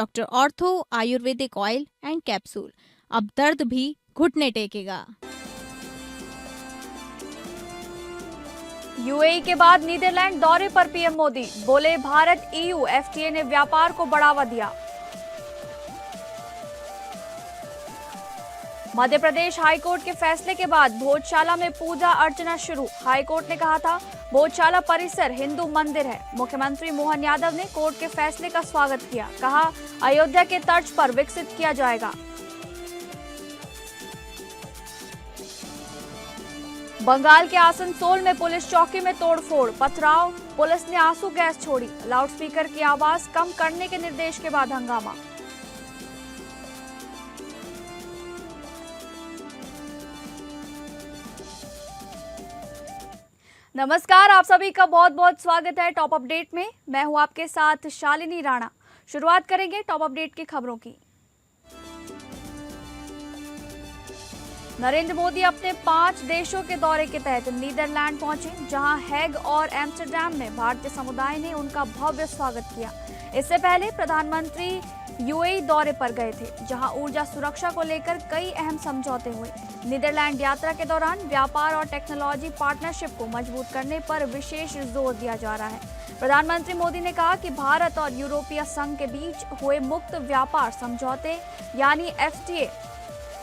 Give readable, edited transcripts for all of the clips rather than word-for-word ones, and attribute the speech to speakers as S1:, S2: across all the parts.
S1: Doctor ortho Ayurvedic oil and capsule. अब दर्द भी घुटने टेकेगा।
S2: यूएई के बाद नीदरलैंड दौरे पर पीएम मोदी बोले, भारत ईयू एफटीए ने व्यापार को बढ़ावा दिया। मध्य प्रदेश हाईकोर्ट के फैसले के बाद भोजशाला में पूजा अर्चना शुरू। हाईकोर्ट ने कहा था भोजशाला परिसर हिंदू मंदिर है। मुख्यमंत्री मोहन यादव ने कोर्ट के फैसले का स्वागत किया। कहा अयोध्या के तर्ज पर विकसित किया जाएगा। बंगाल के आसनसोल में पुलिस चौकी में तोड़फोड़, पथराव, पुलिस ने आंसू गैस छोड़ी। लाउडस्पीकर की आवाज कम करने के निर्देश के बाद हंगामा। नमस्कार, आप सभी का बहुत बहुत स्वागत है टॉप अपडेट में। मैं हूं आपके साथ शालिनी राणा। शुरुआत करेंगे टॉप अपडेट की खबरों की। नरेंद्र मोदी अपने 5 देशों के दौरे के तहत नीदरलैंड पहुंचे, जहां हैग और एम्स्टर्डम में भारतीय समुदाय ने उनका भव्य स्वागत किया। इससे पहले प्रधानमंत्री यूएई दौरे पर गए थे, जहां ऊर्जा सुरक्षा को लेकर कई अहम समझौते हुए। नीदरलैंड यात्रा के दौरान व्यापार और टेक्नोलॉजी पार्टनरशिप को मजबूत करने पर विशेष जोर दिया जा रहा है। प्रधानमंत्री मोदी ने कहा कि भारत और यूरोपीय संघ के बीच हुए मुक्त व्यापार समझौते यानी एफटीए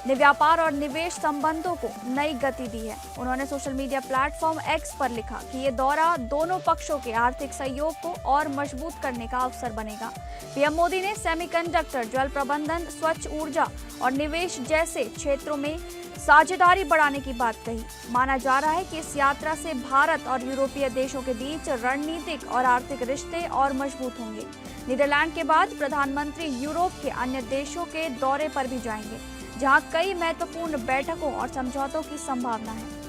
S2: ने व्यापार और निवेश संबंधों को नई गति दी है। उन्होंने सोशल मीडिया प्लेटफॉर्म एक्स पर लिखा कि ये दौरा दोनों पक्षों के आर्थिक सहयोग को और मजबूत करने का अवसर बनेगा। पीएम मोदी ने सेमीकंडक्टर, जल प्रबंधन, स्वच्छ ऊर्जा और निवेश जैसे क्षेत्रों में साझेदारी बढ़ाने की बात कही। माना जा रहा है कि इस यात्रा से भारत और यूरोपीय देशों के बीच रणनीतिक और आर्थिक रिश्ते और मजबूत होंगे। नीदरलैंड के बाद प्रधानमंत्री यूरोप के अन्य देशों के दौरे पर भी जाएंगे, जहां कई महत्वपूर्ण बैठकों और समझौतों की संभावना है।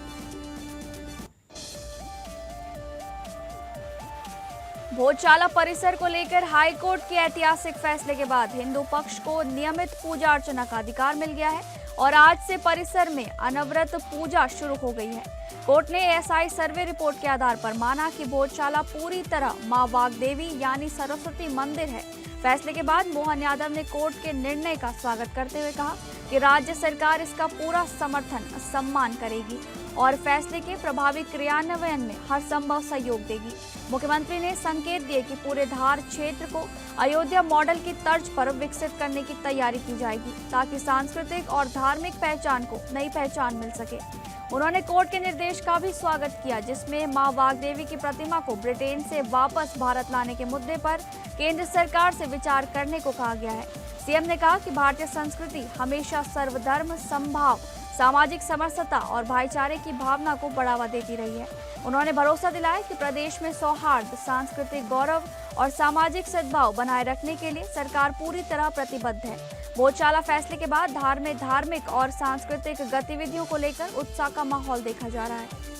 S2: भोजशाला परिसर को लेकर हाईकोर्ट के ऐतिहासिक फैसले के बाद हिंदू पक्ष को नियमित पूजा अर्चना का अधिकार मिल गया है और आज से परिसर में अनवरत पूजा शुरू हो गई है। कोर्ट ने एएसआई सर्वे रिपोर्ट के आधार पर माना कि भोजशाला पूरी तरह मां वाग्देवी यानी सरस्वती मंदिर है। फैसले के बाद मोहन यादव ने कोर्ट के निर्णय का स्वागत करते हुए कहा कि राज्य सरकार इसका पूरा समर्थन सम्मान करेगी और फैसले के प्रभावी क्रियान्वयन में हर संभव सहयोग देगी। मुख्यमंत्री ने संकेत दिए कि पूरे धार क्षेत्र को अयोध्या मॉडल की तर्ज पर विकसित करने की तैयारी की जाएगी, ताकि सांस्कृतिक और धार्मिक पहचान को नई पहचान मिल सके। उन्होंने कोर्ट के निर्देश का भी स्वागत किया, जिसमें मां वाग्देवी की प्रतिमा को ब्रिटेन से वापस भारत लाने के मुद्दे पर केंद्र सरकार से विचार करने को कहा गया है। सीएम ने कहा कि भारतीय संस्कृति हमेशा सर्वधर्म समभाव, सामाजिक समरसता और भाईचारे की भावना को बढ़ावा देती रही है। उन्होंने भरोसा दिलाया कि प्रदेश में सौहार्द, सांस्कृतिक गौरव और सामाजिक सद्भाव बनाए रखने के लिए सरकार पूरी तरह प्रतिबद्ध है। भोजशाला फैसले के बाद धार में धार्मिक और सांस्कृतिक गतिविधियों को लेकर उत्साह का माहौल देखा जा रहा है।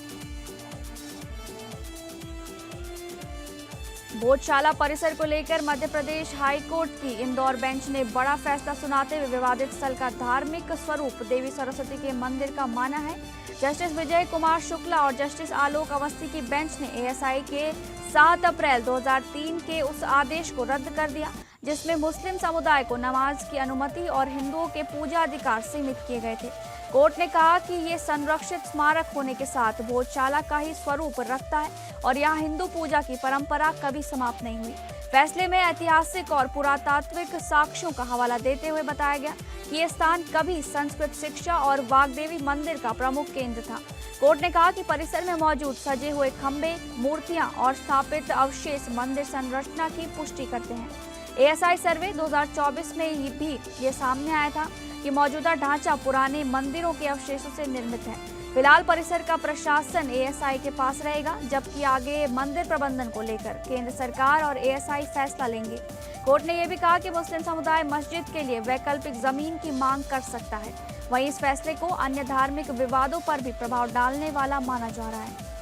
S2: भोजशाला परिसर को लेकर मध्य प्रदेश हाईकोर्ट की इंदौर बेंच ने बड़ा फैसला सुनाते हुए विवादित स्थल का धार्मिक स्वरूप देवी सरस्वती के मंदिर का माना है। जस्टिस विजय कुमार शुक्ला और जस्टिस आलोक अवस्थी की बेंच ने एएसआई के 7 अप्रैल 2003 के उस आदेश को रद्द कर दिया, जिसमें मुस्लिम समुदाय को नमाज की अनुमति और हिंदुओं के पूजा अधिकार सीमित किए गए थे। कोर्ट ने कहा कि ये संरक्षित स्मारक होने के साथ भोजशाला का ही स्वरूप रखता है और यहाँ हिंदू पूजा की परंपरा कभी समाप्त नहीं हुई। फैसले में ऐतिहासिक और पुरातात्विक साक्ष्यों का हवाला देते हुए बताया गया कि ये स्थान कभी संस्कृत शिक्षा और वाग्देवी मंदिर का प्रमुख केंद्र था। कोर्ट ने कहा कि परिसर में मौजूद सजे हुए खंबे, मूर्तियां और स्थापित अवशेष मंदिर संरचना की पुष्टि करते हैं। एएसआई सर्वे 2024 में भी ये सामने आया था कि मौजूदा ढांचा पुराने मंदिरों के अवशेषों से निर्मित है। फिलहाल परिसर का प्रशासन एएसआई के पास रहेगा, जबकि आगे मंदिर प्रबंधन को लेकर केंद्र सरकार और एएसआई फैसला लेंगे। कोर्ट ने यह भी कहा कि मुस्लिम समुदाय मस्जिद के लिए वैकल्पिक जमीन की मांग कर सकता है। वहीं इस फैसले को अन्य धार्मिक विवादों पर भी प्रभाव डालने वाला माना जा रहा है।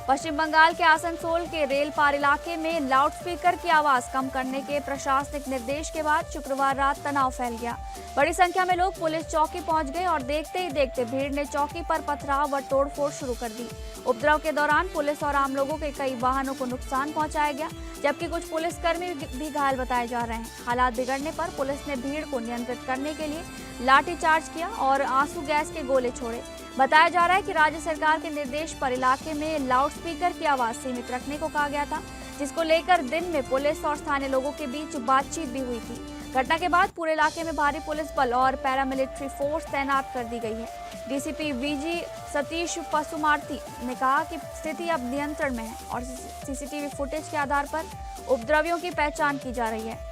S2: पश्चिम बंगाल के आसनसोल के रेल पार इलाके में लाउडस्पीकर की आवाज कम करने के प्रशासनिक निर्देश के बाद शुक्रवार रात तनाव फैल गया। बड़ी संख्या में लोग पुलिस चौकी पहुंच गए और देखते ही देखते भीड़ ने चौकी पर पथराव व तोड़फोड़ शुरू कर दी। उपद्रव के दौरान पुलिस और आम लोगों के कई वाहनों को नुकसान पहुंचाया गया, जबकि कुछ पुलिसकर्मी भी घायल बताए जा रहे हैं। हालात बिगड़ने पर पुलिस ने भीड़ को नियंत्रित करने के लिए लाठीचार्ज किया और आंसू गैस के गोले छोड़े। बताया जा रहा है कि राज्य सरकार के निर्देश पर इलाके में लाउडस्पीकर की आवाज सीमित रखने को कहा गया था, जिसको लेकर दिन में पुलिस और स्थानीय लोगों के बीच बातचीत भी हुई थी। घटना के बाद पूरे इलाके में भारी पुलिस बल और पैरामिलिट्री फोर्स तैनात कर दी गई है। डीसीपी वीजी सतीश पसुमार्ती ने कहा कि स्थिति अब नियंत्रण में है और सीसीटीवी फुटेज के आधार पर उपद्रवियों की पहचान की जा रही है।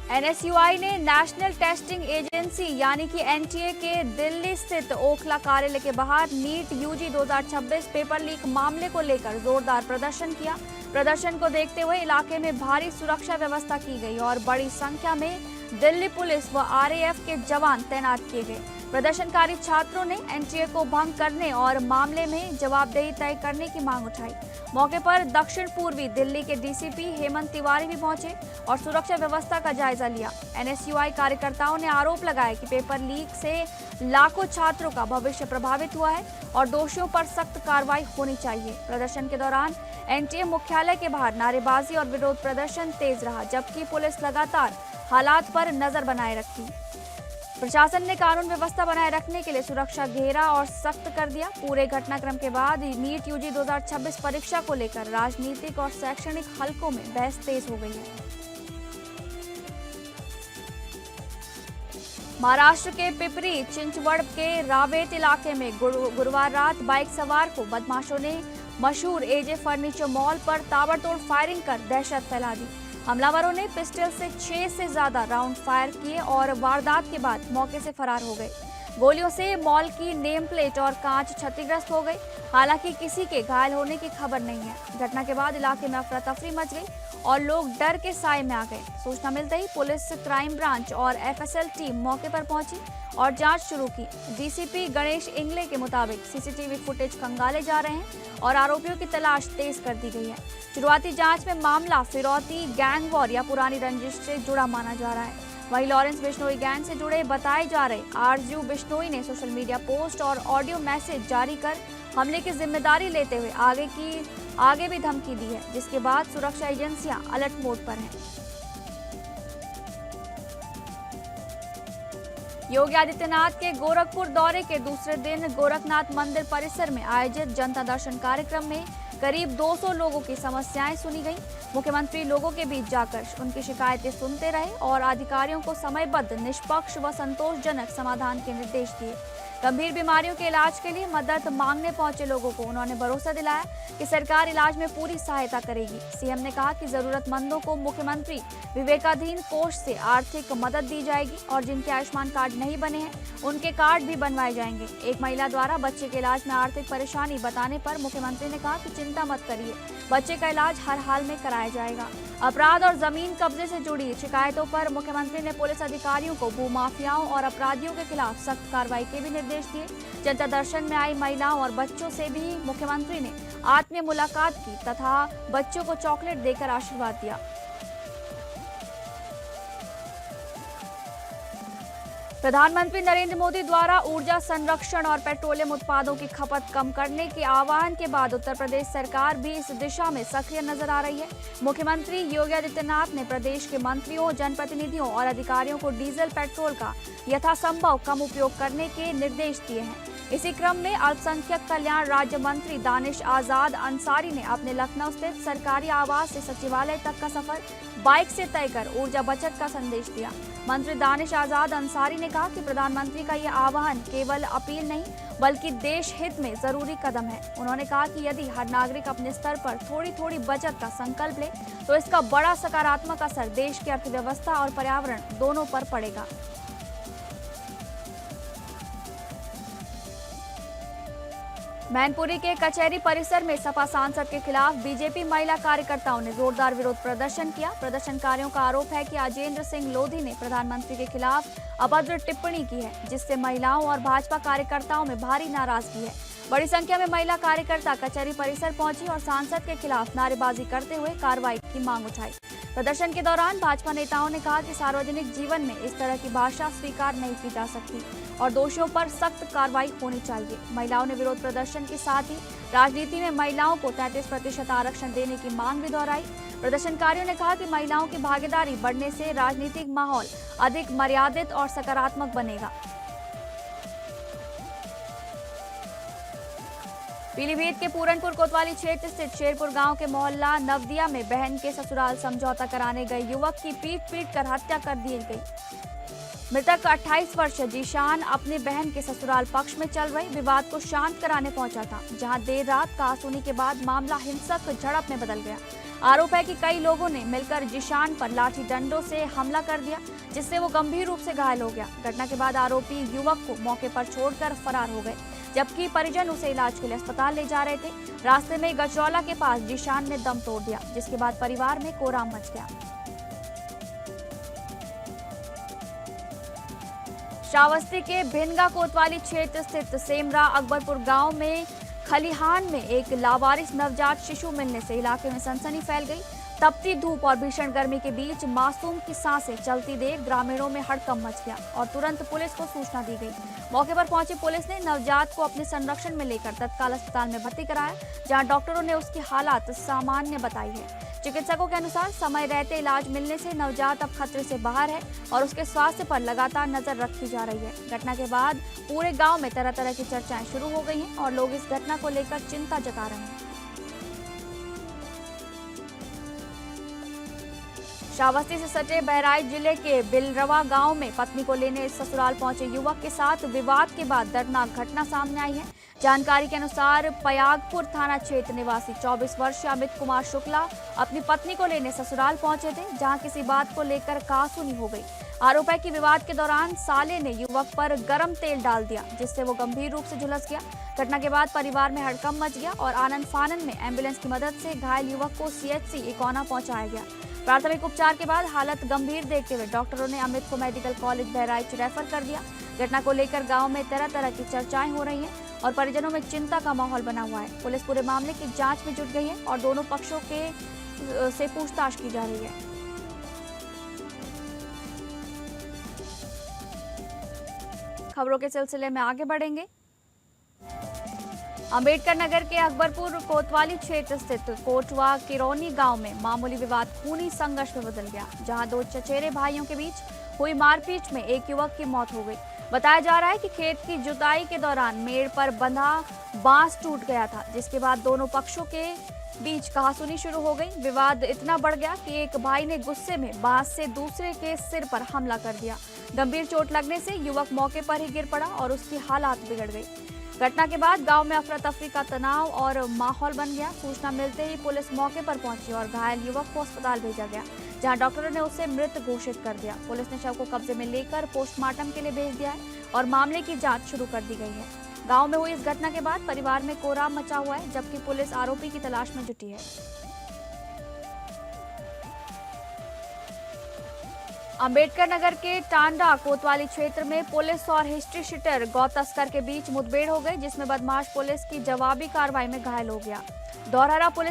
S2: एनएसयूआई ने नेशनल टेस्टिंग एजेंसी यानी कि एनटीए के दिल्ली स्थित ओखला कार्यालय के बाहर नीट यूजी 2026 पेपर लीक मामले को लेकर जोरदार प्रदर्शन किया। प्रदर्शन को देखते हुए इलाके में भारी सुरक्षा व्यवस्था की गई और बड़ी संख्या में दिल्ली पुलिस व आरएएफ के जवान तैनात किए गए। प्रदर्शनकारी छात्रों ने एनटीए को भंग करने और मामले में जवाबदेही तय करने की मांग उठाई। मौके पर दक्षिण पूर्वी दिल्ली के डीसीपी हेमंत तिवारी भी पहुंचे और सुरक्षा व्यवस्था का जायजा लिया। एनएसयूआई कार्यकर्ताओं ने आरोप लगाया कि पेपर लीक से लाखों छात्रों का भविष्य प्रभावित हुआ है और दोषियों पर सख्त कार्रवाई होनी चाहिए। प्रदर्शन के दौरान एनटीए मुख्यालय के बाहर नारेबाजी और विरोध प्रदर्शन तेज रहा, जबकि पुलिस लगातार हालात पर नजर बनाए रखी। प्रशासन ने कानून व्यवस्था बनाए रखने के लिए सुरक्षा घेरा और सख्त कर दिया। पूरे घटनाक्रम के बाद नीट यूजी 2026 परीक्षा को लेकर राजनीतिक और शैक्षणिक हलकों में बहस तेज हो गई है। महाराष्ट्र के पिपरी चिंचवड़ के रावेत इलाके में गुरुवार रात बाइक सवार को बदमाशों ने मशहूर एजे फर्नीचर मॉल पर ताबड़तोड़ फायरिंग कर दहशत फैला दी। हमलावरों ने पिस्टल से 6 से ज्यादा राउंड फायर किए और वारदात के बाद मौके से फरार हो गए। गोलियों से मॉल की नेम प्लेट और कांच क्षतिग्रस्त हो गई। हालांकि किसी के घायल होने की खबर नहीं है। घटना के बाद इलाके में अफरा तफरी मच गई और लोग डर के साए में आ गए। सूचना मिलते ही पुलिस, क्राइम ब्रांच और एफएसएल टीम मौके पर पहुंची और जांच शुरू की। डीसीपी गणेश इंगले के मुताबिक सीसीटीवी फुटेज खंगाले जा रहे हैं और आरोपियों की तलाश तेज कर दी गई है। शुरुआती जांच में मामला फिरौती, गैंग वॉर या पुरानी रंजिश से जुड़ा माना जा रहा है। वहीं लॉरेंस बिश्नोई गैंग से जुड़े बताए जा रहे आरजू बिश्नोई ने सोशल मीडिया पोस्ट और ऑडियो मैसेज जारी कर हमले की जिम्मेदारी लेते हुए आगे भी धमकी दी है, जिसके बाद सुरक्षा एजेंसियां अलर्ट मोड पर हैं। योगी आदित्यनाथ के गोरखपुर दौरे के दूसरे दिन गोरखनाथ मंदिर परिसर में आयोजित जनता दर्शन कार्यक्रम में करीब 200 लोगों की समस्याएं सुनी गईं। मुख्यमंत्री लोगों के बीच जाकर उनकी शिकायतें सुनते रहे और अधिकारियों को समयबद्ध, निष्पक्ष व संतोषजनक समाधान के निर्देश दिए। गंभीर बीमारियों के इलाज के लिए मदद मांगने पहुंचे लोगों को उन्होंने भरोसा दिलाया कि सरकार इलाज में पूरी सहायता करेगी। सीएम ने कहा कि जरूरतमंदों को मुख्यमंत्री विवेकाधीन कोष से आर्थिक मदद दी जाएगी और जिनके आयुष्मान कार्ड नहीं बने हैं उनके कार्ड भी बनवाए जाएंगे। एक महिला द्वारा बच्चे के इलाज में आर्थिक परेशानी बताने पर मुख्यमंत्री ने कहा कि चिंता मत करिए, बच्चे का इलाज हर हाल में कराया जाएगा। अपराध और जमीन कब्जे से जुड़ी शिकायतों पर मुख्यमंत्री ने पुलिस अधिकारियों को भूमाफियाओं और अपराधियों के खिलाफ सख्त कार्रवाई के भी निर्देश दिए। जनता दर्शन में आई महिलाओं और बच्चों से भी मुख्यमंत्री ने आत्मीय मुलाकात की तथा बच्चों को चॉकलेट देकर आशीर्वाद दिया। प्रधानमंत्री नरेंद्र मोदी द्वारा ऊर्जा संरक्षण और पेट्रोलियम उत्पादों की खपत कम करने के आह्वान के बाद उत्तर प्रदेश सरकार भी इस दिशा में सक्रिय नजर आ रही है। मुख्यमंत्री योगी आदित्यनाथ ने प्रदेश के मंत्रियों, जनप्रतिनिधियों और अधिकारियों को डीजल, पेट्रोल का यथासंभव कम उपयोग करने के निर्देश दिए हैं। इसी क्रम में अल्पसंख्यक कल्याण राज्य मंत्री दानिश आजाद अंसारी ने अपने लखनऊ स्थित सरकारी आवास से सचिवालय तक का सफर बाइक से तय कर ऊर्जा बचत का संदेश दिया। मंत्री दानिश आजाद अंसारी ने कहा कि प्रधानमंत्री का यह आह्वान केवल अपील नहीं बल्कि देश हित में जरूरी कदम है। उन्होंने कहा कि यदि हर नागरिक अपने स्तर पर थोड़ी थोड़ी बचत का संकल्प ले तो इसका बड़ा सकारात्मक असर देश की अर्थव्यवस्था और पर्यावरण दोनों पर पड़ेगा। मैनपुरी के कचहरी परिसर में सपा सांसद के खिलाफ बीजेपी महिला कार्यकर्ताओं ने जोरदार विरोध प्रदर्शन किया। प्रदर्शनकारियों का आरोप है कि अजेंद्र सिंह लोधी ने प्रधानमंत्री के खिलाफ अभद्र टिप्पणी की है, जिससे महिलाओं और भाजपा कार्यकर्ताओं में भारी नाराजगी है। बड़ी संख्या में महिला कार्यकर्ता कचहरी परिसर पहुंची और सांसद के खिलाफ नारेबाजी करते हुए कार्रवाई की मांग उठाई। प्रदर्शन के दौरान भाजपा नेताओं ने कहा कि सार्वजनिक जीवन में इस तरह की भाषा स्वीकार नहीं की जा सकती और दोषियों पर सख्त कार्रवाई होनी चाहिए। महिलाओं ने विरोध प्रदर्शन के साथ ही राजनीति में महिलाओं को 33% आरक्षण देने की मांग भी दोहराई। प्रदर्शनकारियों ने कहा कि महिलाओं की भागीदारी बढ़ने से राजनीतिक माहौल अधिक मर्यादित और सकारात्मक बनेगा। पीलीभीत के पूरनपुर कोतवाली क्षेत्र स्थित शेरपुर गांव के मोहल्ला नवदिया में बहन के ससुराल समझौता कराने गए युवक की पीट कर हत्या कर दी गई। मृतक 28 वर्षीय जीशान अपनी बहन के ससुराल पक्ष में चल रहे विवाद को शांत कराने पहुंचा था, जहां देर रात कहासुनी के बाद मामला हिंसक झड़प में बदल गया। आरोप है कि कई लोगों ने मिलकर जीशान पर लाठी डंडों से हमला कर दिया, जिससे वो गंभीर रूप से घायल हो गया। घटना के बाद आरोपी युवक को मौके पर छोड़कर फरार हो गए, जबकि परिजन उसे इलाज के लिए अस्पताल ले जा रहे थे। रास्ते में गजरौला के पास जीशान ने दम तोड़ दिया, जिसके बाद परिवार में कोहराम मच गया। श्रावस्ती के भिनगा कोतवाली क्षेत्र स्थित सेमरा अकबरपुर गांव में खलिहान में एक लावारिस नवजात शिशु मिलने से इलाके में सनसनी फैल गई। तपती धूप और भीषण गर्मी के बीच मासूम की सांसें चलती देख ग्रामीणों में हड़कंप मच गया और तुरंत पुलिस को सूचना दी गई। मौके पर पहुंची पुलिस ने नवजात को अपने संरक्षण में लेकर तत्काल अस्पताल में भर्ती कराया, जहां डॉक्टरों ने उसकी हालात सामान्य बताई है। चिकित्सकों के अनुसार समय रहते इलाज मिलने से नवजात अब खतरे से बाहर है और उसके स्वास्थ्य पर लगातार नजर रखी जा रही है। घटना के बाद पूरे गांव में तरह तरह की चर्चाएं शुरू हो गई हैं और लोग इस घटना को लेकर चिंता जता रहे हैं। श्रावस्ती से सटे बहराइच जिले के बिलरवा गांव में पत्नी को लेने ससुराल पहुंचे युवक के साथ विवाद के बाद दर्दनाक घटना सामने आई है। जानकारी के अनुसार पयागपुर थाना क्षेत्र निवासी 24 वर्षीय अमित कुमार शुक्ला अपनी पत्नी को लेने ससुराल पहुंचे थे, जहां किसी बात को लेकर कहासुनी हो गई। आरोप है कि विवाद के दौरान साले ने युवक पर गर्म तेल डाल दिया, जिससे वो गंभीर रूप से झुलस गया। घटना के बाद परिवार में हड़कंप मच गया और आनंद फानन में एम्बुलेंस की मदद से घायल युवक को CHC इकोना पहुंचाया गया। प्राथमिक उपचार के बाद हालत गंभीर देखते हुए डॉक्टरों ने अमित को मेडिकल कॉलेज बहराइच रेफर कर दिया। घटना को लेकर गांव में तरह तरह की चर्चाएं हो रही हैं और परिजनों में चिंता का माहौल बना हुआ है। पुलिस पूरे मामले की जांच में जुट गई है और दोनों पक्षों से पूछताछ की जा रही है। खबरों के सिलसिले में आगे बढ़ेंगे। अंबेडकर नगर के अकबरपुर कोतवाली क्षेत्र स्थित कोटवा किरौनी गांव में मामूली विवाद खूनी संघर्ष में बदल गया, जहां दो चचेरे भाइयों के बीच हुई मारपीट में एक युवक की मौत हो गई। बताया जा रहा है कि खेत की जुताई के दौरान मेड़ पर बंधा बांस टूट गया था, जिसके बाद दोनों पक्षों के बीच कहासुनी शुरू हो गई। विवाद इतना बढ़ गया कि एक भाई ने गुस्से में बांस से दूसरे के सिर पर हमला कर दिया। गंभीर चोट लगने से युवक मौके पर ही गिर पड़ा और उसकी हालात बिगड़ गई। घटना के बाद गांव में अफरा तफरी का तनाव और माहौल बन गया। सूचना मिलते ही पुलिस मौके पर पहुंची और घायल युवक को अस्पताल भेजा गया, जहां डॉक्टरों ने उसे मृत घोषित कर दिया। पुलिस ने शव को कब्जे में लेकर पोस्टमार्टम के लिए भेज दिया है और मामले की जांच शुरू कर दी गई है। गांव में हुई इस घटना के बाद परिवार में कोहराम मचा हुआ है, जबकि पुलिस आरोपी की तलाश में जुटी है। अंबेडकर नगर के टांडा कोतवाली क्षेत्र में पुलिस और हिस्ट्री शीटर गौ तस्कर के बीच मुठभेड़ हो गई, जिसमें बदमाश पुलिस की जवाबी कार्रवाई में घायल हो गया। दौरारा पुल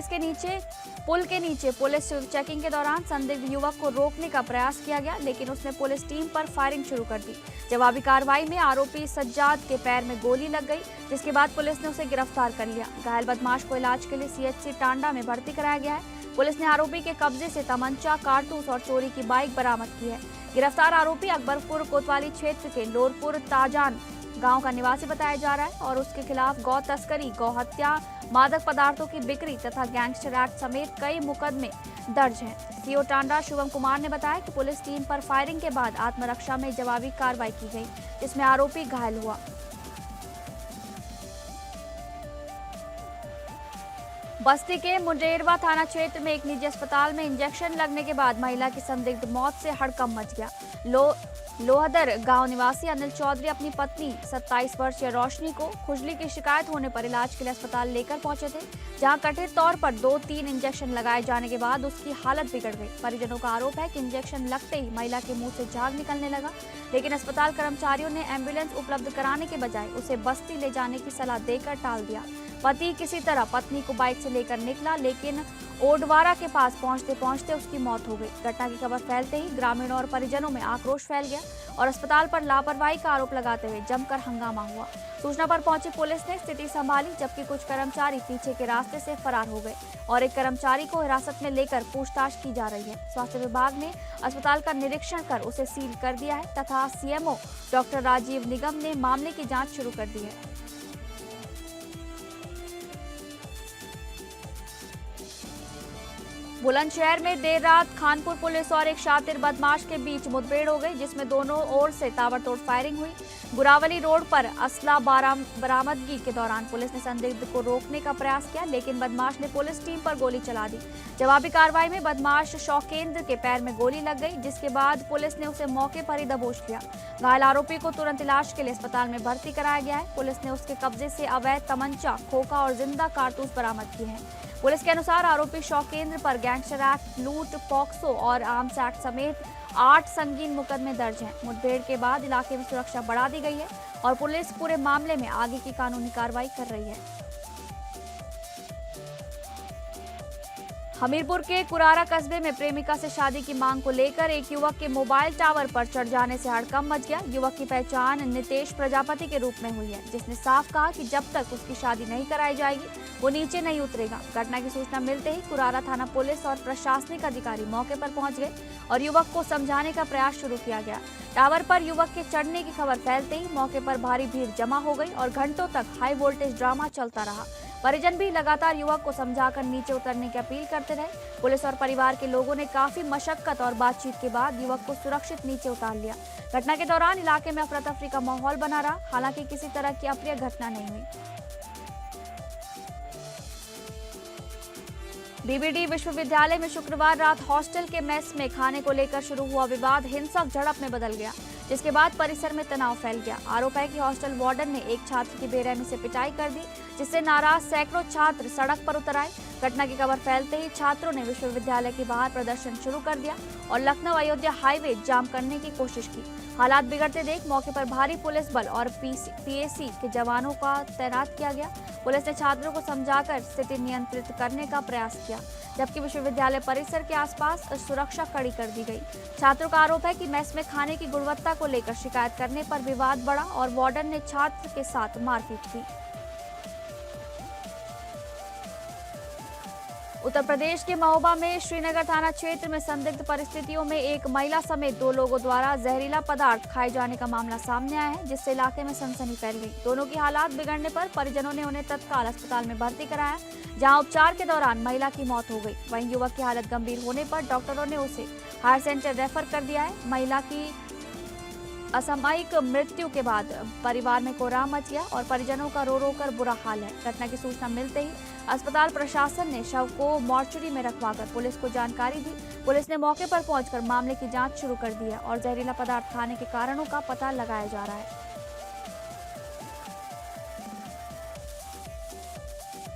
S2: के नीचे पुलिस चेकिंग के दौरान संदिग्ध युवक को रोकने का प्रयास किया गया, लेकिन उसने पुलिस टीम पर फायरिंग शुरू कर दी। जवाबी कार्रवाई में आरोपी सज्जाद के पैर में गोली लग गई, जिसके बाद पुलिस ने उसे गिरफ्तार कर लिया। घायल बदमाश को इलाज के लिए CHC टांडा में भर्ती कराया गया है। पुलिस ने आरोपी के कब्जे से तमंचा, कारतूस और चोरी की बाइक बरामद की है। गिरफ्तार आरोपी अकबरपुर कोतवाली क्षेत्र के लोरपुर ताजान गांव का निवासी बताया जा रहा है और उसके खिलाफ गौ तस्करी, गौ हत्या, मादक पदार्थों की बिक्री तथा गैंगस्टर एक्ट समेत कई मुकदमे दर्ज हैं। CO टांडा शुभम कुमार ने बताया कि पुलिस टीम पर फायरिंग के बाद आत्मरक्षा में जवाबी कार्रवाई की गई, जिसमें आरोपी घायल हुआ। बस्ती के मुंडेरवा थाना क्षेत्र में एक निजी अस्पताल में इंजेक्शन लगने के बाद महिला की संदिग्ध मौत से हड़कंप मच गया। लोहदर गांव निवासी अनिल चौधरी अपनी पत्नी 27 वर्षीय रोशनी को खुजली की शिकायत होने पर इलाज के लिए अस्पताल लेकर पहुंचे थे, जहां कथित तौर पर 2-3 इंजेक्शन लगाए जाने के बाद उसकी हालत बिगड़ गई। परिजनों का आरोप है कि इंजेक्शन लगते ही महिला के मुंह से झाग निकलने लगा, लेकिन अस्पताल कर्मचारियों ने एम्बुलेंस उपलब्ध कराने के बजाय उसे बस्ती ले जाने की सलाह देकर टाल दिया। पति किसी तरह पत्नी को बाइक से लेकर निकला, लेकिन ओडवारा के पास पहुंचते पहुंचते उसकी मौत हो गई। घटना की खबर फैलते ही ग्रामीणों और परिजनों में आक्रोश फैल गया और अस्पताल पर लापरवाही का आरोप लगाते हुए जमकर हंगामा हुआ। सूचना पर पहुंची पुलिस ने स्थिति संभाली, जबकि कुछ कर्मचारी पीछे के रास्ते से फरार हो गए और एक कर्मचारी को हिरासत में लेकर पूछताछ की जा रही है। स्वास्थ्य विभाग ने अस्पताल का निरीक्षण कर उसे सील कर दिया है तथा सीएमओ डॉक्टर राजीव निगम ने मामले की जाँच शुरू कर दी है। बुलंदशहर में देर रात खानपुर पुलिस और एक शातिर बदमाश के बीच मुठभेड़ हो गई, जिसमें दोनों ओर से ताबड़तोड़ फायरिंग हुई। गुरावली रोड पर असला बरामदगी के दौरान पुलिस ने संदिग्ध को रोकने का प्रयास किया, लेकिन बदमाश ने पुलिस टीम पर गोली चला दी। जवाबी कार्रवाई में बदमाश शौकेंद्र के पैर में गोली लग गई, जिसके बाद पुलिस ने उसे मौके पर ही दबोच लिया। घायल आरोपी को तुरंत इलाज के लिए अस्पताल में भर्ती कराया गया है। पुलिस ने उसके कब्जे से अवैध तमंचा, खोखा और जिंदा कारतूस बरामद किए हैं। पुलिस के अनुसार आरोपी शौकेंद्र पर गैंगस्टर एक्ट, लूट, पॉक्सो और आर्म्स एक्ट समेत 8 संगीन मुकदमे दर्ज हैं। मुठभेड़ के बाद इलाके में सुरक्षा बढ़ा दी गई है और पुलिस पूरे मामले में आगे की कानूनी कार्रवाई कर रही है। हमीरपुर के कुरारा कस्बे में प्रेमिका से शादी की मांग को लेकर एक युवक के मोबाइल टावर पर चढ़ जाने से हड़कंप मच गया। युवक की पहचान नितेश प्रजापति के रूप में हुई है, जिसने साफ कहा कि जब तक उसकी शादी नहीं कराई जाएगी वो नीचे नहीं उतरेगा। घटना की सूचना मिलते ही कुरारा थाना पुलिस और प्रशासनिक अधिकारी मौके पर पहुंच गए और युवक को समझाने का प्रयास शुरू किया गया। टावर पर युवक के चढ़ने की खबर फैलते ही मौके पर भारी भीड़ जमा हो गई और घंटों तक हाई वोल्टेज ड्रामा चलता रहा। परिजन भी लगातार युवक को समझाकर नीचे उतरने की अपील करते रहे। पुलिस और परिवार के लोगों ने काफी मशक्कत और बातचीत के बाद युवक को सुरक्षित नीचे उतार लिया। घटना के दौरान इलाके में अफरा तफरी का माहौल बना रहा, हालांकि किसी तरह की अप्रिय घटना नहीं हुई। बीबीडी विश्वविद्यालय में शुक्रवार रात हॉस्टल के मेस में खाने को लेकर शुरू हुआ विवाद हिंसक झड़प में बदल गया, जिसके बाद परिसर में तनाव फैल गया। आरोप है कि हॉस्टल वार्डन ने एक छात्र की बेरहमी से पिटाई कर दी, जिससे नाराज सैकड़ों छात्र सड़क पर उतर आए। घटना की खबर फैलते ही छात्रों ने विश्वविद्यालय के बाहर प्रदर्शन शुरू कर दिया और लखनऊ अयोध्या हाईवे जाम करने की कोशिश की। हालात बिगड़ते देख मौके पर भारी पुलिस बल और पीएसी के जवानों का तैनात किया गया। पुलिस ने छात्रों को समझाकर स्थिति नियंत्रित करने का प्रयास किया, जबकि विश्वविद्यालय परिसर के आसपास सुरक्षा कड़ी कर दी गई। छात्रों का आरोप है कि मेस में खाने की गुणवत्ता को लेकर शिकायत करने पर विवाद बढ़ा और वार्डन ने छात्र के साथ मारपीट की। उत्तर प्रदेश के महोबा में श्रीनगर थाना क्षेत्र में संदिग्ध परिस्थितियों में एक महिला समेत 2 लोगों द्वारा जहरीला पदार्थ खाए जाने का मामला सामने आया है, जिससे इलाके में सनसनी फैल गई। दोनों की हालात बिगड़ने पर परिजनों ने उन्हें तत्काल अस्पताल में भर्ती कराया, जहां उपचार के दौरान महिला की मौत हो गई। वहीं युवक की हालत गंभीर होने पर डॉक्टरों ने उसे हायर सेंटर रेफर कर दिया है। महिला की असामयिक मृत्यु के बाद परिवार में कोहराम मच गया और परिजनों का रो रो कर बुरा हाल है। घटना की सूचना मिलते ही अस्पताल प्रशासन ने शव को मॉर्चरी में रखवाकर पुलिस को जानकारी दी। पुलिस ने मौके पर पहुंचकर मामले की जांच शुरू कर दी है और जहरीला पदार्थ खाने के कारणों का पता लगाया जा रहा है।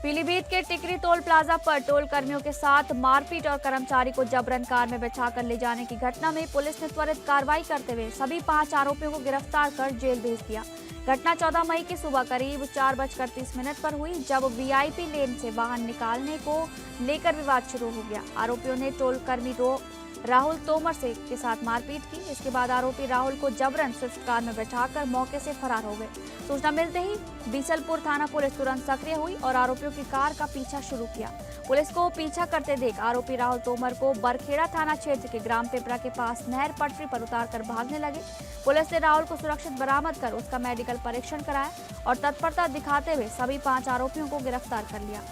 S2: पीलीभीत के टिकरी टोल प्लाजा पर टोल कर्मियों के साथ मारपीट और कर्मचारी को जबरन कार में बैठाकर ले जाने की घटना में पुलिस ने त्वरित कार्रवाई करते हुए सभी 5 आरोपियों को गिरफ्तार कर जेल भेज दिया। घटना 14 मई की सुबह करीब 4:30 पर हुई, जब वीआईपी लेन से वाहन निकालने को लेकर विवाद शुरू हो गया। आरोपियों ने टोल कर्मी राहुल तोमर के साथ मारपीट की। इसके बाद आरोपी राहुल को जबरन स्विफ्ट कार में बैठाकर मौके से फरार हो गए। सूचना मिलते ही बीसलपुर थाना पुलिस तुरंत सक्रिय हुई और आरोपियों की कार का पीछा शुरू किया। पुलिस को पीछा करते देख आरोपी राहुल तोमर को बरखेड़ा थाना क्षेत्र के ग्राम पिपरा के पास नहर पटरी पर उतारकर भागने लगे। पुलिस ने राहुल को सुरक्षित बरामद कर उसका मेडिकल परीक्षण कराया और तत्परता दिखाते हुए सभी 5 आरोपियों को गिरफ्तार कर लिया।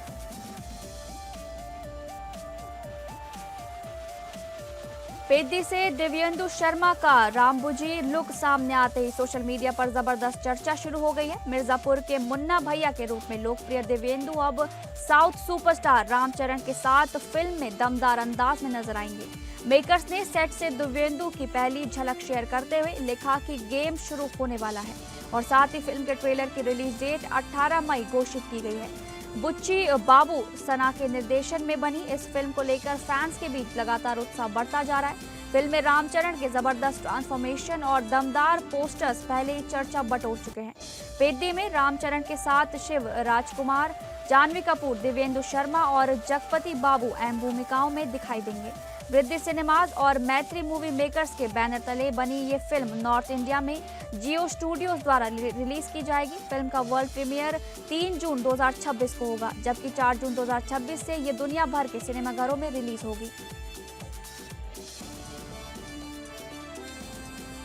S2: पेद्दी से दिव्येंदु शर्मा का रामबुजी लुक सामने आते ही सोशल मीडिया पर जबरदस्त चर्चा शुरू हो गई है। मिर्जापुर के मुन्ना भैया के रूप में लोकप्रिय दिव्येंदु अब साउथ सुपरस्टार रामचरण के साथ फिल्म में दमदार अंदाज में नजर आएंगे। मेकर्स ने सेट से दिव्येंदु की पहली झलक शेयर करते हुए लिखा कि गेम शुरू होने वाला है और साथ ही फिल्म के ट्रेलर की रिलीज डेट 18 मई घोषित की गई है। बुच्ची बाबू सना के निर्देशन में बनी इस फिल्म को लेकर फैंस के बीच लगातार उत्साह बढ़ता जा रहा है। फिल्म में रामचरण के जबरदस्त ट्रांसफॉर्मेशन और दमदार पोस्टर्स पहले ही चर्चा बटोर चुके हैं। पेड्डी में रामचरण के साथ शिव राजकुमार, जानवी कपूर, दिव्येंदु शर्मा और जगपति बाबू अहम भूमिकाओं में दिखाई देंगे। वृद्धि सिनेमाज और मैत्री मूवी मेकर्स के बैनर तले बनी ये फिल्म नॉर्थ इंडिया में जियो स्टूडियोज द्वारा रिलीज की जाएगी। फिल्म का वर्ल्ड प्रीमियर 3 जून 2026 को होगा, जबकि 4 जून 2026 से ये दुनिया भर के सिनेमाघरों में रिलीज होगी।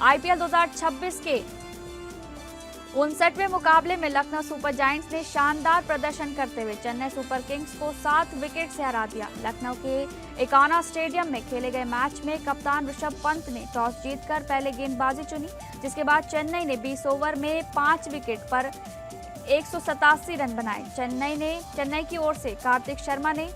S2: आईपीएल 2026 के 59वें मुकाबले में लखनऊ सुपर जायंट्स ने शानदार प्रदर्शन करते हुए चेन्नई सुपर किंग्स को 7 विकेट से हरा दिया। लखनऊ के एकाना स्टेडियम में खेले गए मैच में कप्तान ऋषभ पंत ने टॉस जीतकर पहले गेंदबाजी चुनी, जिसके बाद चेन्नई ने 20 ओवर में 5 विकेट पर 187 रन बनाए। चेन्नई की ओर से कार्तिक शर्मा ने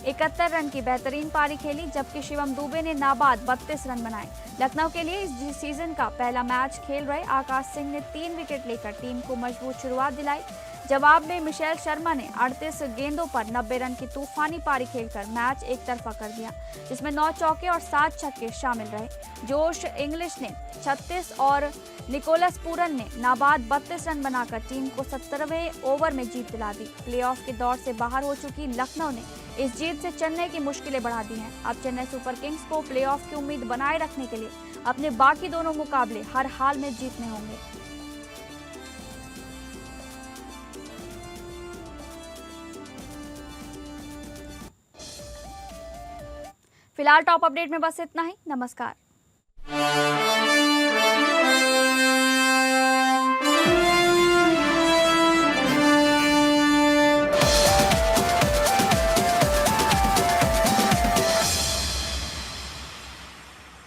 S2: 71 रन की बेहतरीन पारी खेली, जबकि शिवम दुबे ने नाबाद 32 रन बनाए। लखनऊ के लिए इस सीजन का पहला मैच खेल रहे आकाश सिंह ने 3 विकेट लेकर टीम को मजबूत शुरुआत दिलाई। जवाब में मिशेल शर्मा ने 38 गेंदों पर 90 रन की तूफानी पारी खेलकर मैच एक तरफा कर दिया, जिसमें 9 चौके और 7 छक्के शामिल रहे। जोश इंग्लिश ने 36 और निकोलस पूरन ने नाबाद 32 रन बनाकर टीम को 17वें ओवर में जीत दिला दी। प्लेऑफ के दौर से बाहर हो चुकी लखनऊ ने इस जीत से चेन्नई की मुश्किलें बढ़ा दी हैं। अब चेन्नई सुपर किंग्स को प्लेऑफ की उम्मीद बनाए रखने के लिए अपने बाकी दोनों मुकाबले हर हाल में जीतने होंगे। फिलहाल टॉप अपडेट में बस इतना ही। नमस्कार।